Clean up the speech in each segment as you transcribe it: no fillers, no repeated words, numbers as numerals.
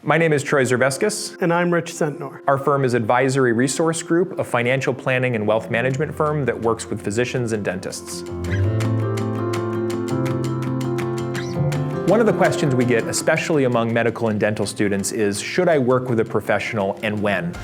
My name is Troy Zerveskis. And I'm Rich Sentnor. Our firm is Advisory Resource Group, a financial planning and wealth management firm that works with physicians and dentists. One of the questions we get, especially among medical and dental students, is should I work with a professional and when?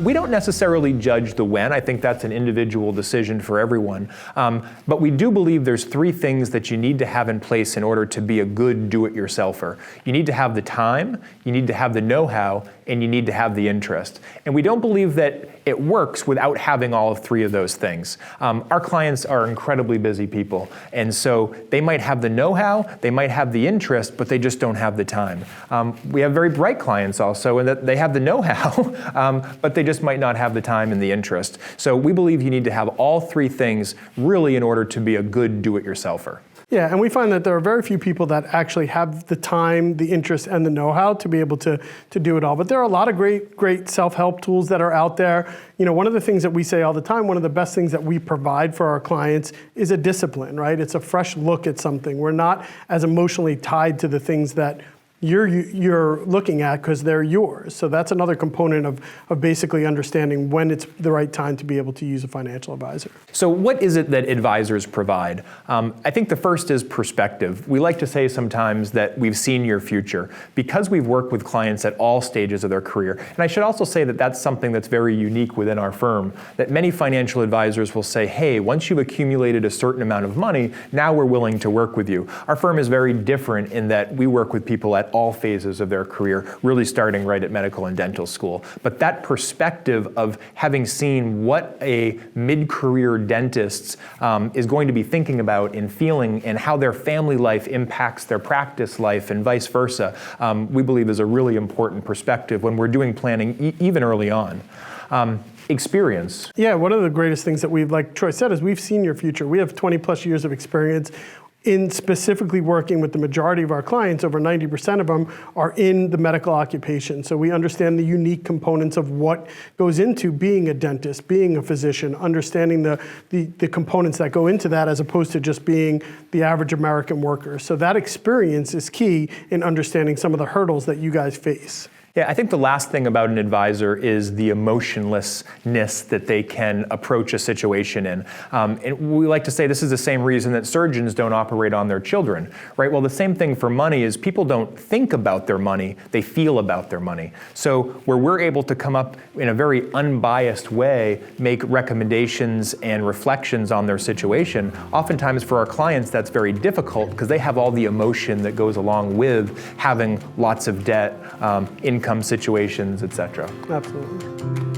We don't necessarily judge the when. I think that's an individual decision for everyone. But we do believe there's three things that you need to have in place in order to be a good do-it-yourselfer. You need to have the time, you need to have the know-how, and you need to have the interest. And we don't believe that it works without having all of three of those things. Our clients are incredibly busy people, and so they might have the know-how, they might have the interest, but they just don't have the time. We have very bright clients also, and that they have the know-how, but they just might not have the time and the interest. So we believe you need to have all three things really in order to be a good do-it-yourselfer. Yeah, and we find that there are very few people that actually have the time, the interest, and the know-how to be able to do it all. But there are a lot of great self-help tools that are out there. You know, one of the things that we say all the time, one of the best things that we provide for our clients is a discipline, right? It's a fresh look at something. We're not as emotionally tied to the things that you're looking at because they're yours. So that's another component of basically understanding when it's the right time to be able to use a financial advisor. So what is it that advisors provide? I think the first is perspective. We like to say sometimes that we've seen your future because we've worked with clients at all stages of their career. And I should also say that that's something that's very unique within our firm, that many financial advisors will say, hey, once you've accumulated a certain amount of money, now we're willing to work with you. Our firm is very different in that we work with people at all phases of their career, really starting right at medical and dental school. But that perspective of having seen what a mid-career dentist is going to be thinking about and feeling and how their family life impacts their practice life and vice versa, we believe is a really important perspective when we're doing planning even early on. Experience. Yeah, one of the greatest things that like Troy said, is we've seen your future. We have 20 plus years of experience in specifically working with the majority of our clients. Over 90% of them are in the medical occupation. So we understand the unique components of what goes into being a dentist, being a physician, understanding the components that go into that as opposed to just being the average American worker. So that experience is key in understanding some of the hurdles that you guys face. Yeah, I think the last thing about an advisor is the emotionlessness that they can approach a situation in. And we like to say this is the same reason that surgeons don't operate on their children, right? Well, the same thing for money is people don't think about their money, they feel about their money. So where we're able to come up in a very unbiased way, make recommendations and reflections on their situation, oftentimes for our clients that's very difficult because they have all the emotion that goes along with having lots of debt, income situations, etc. Absolutely.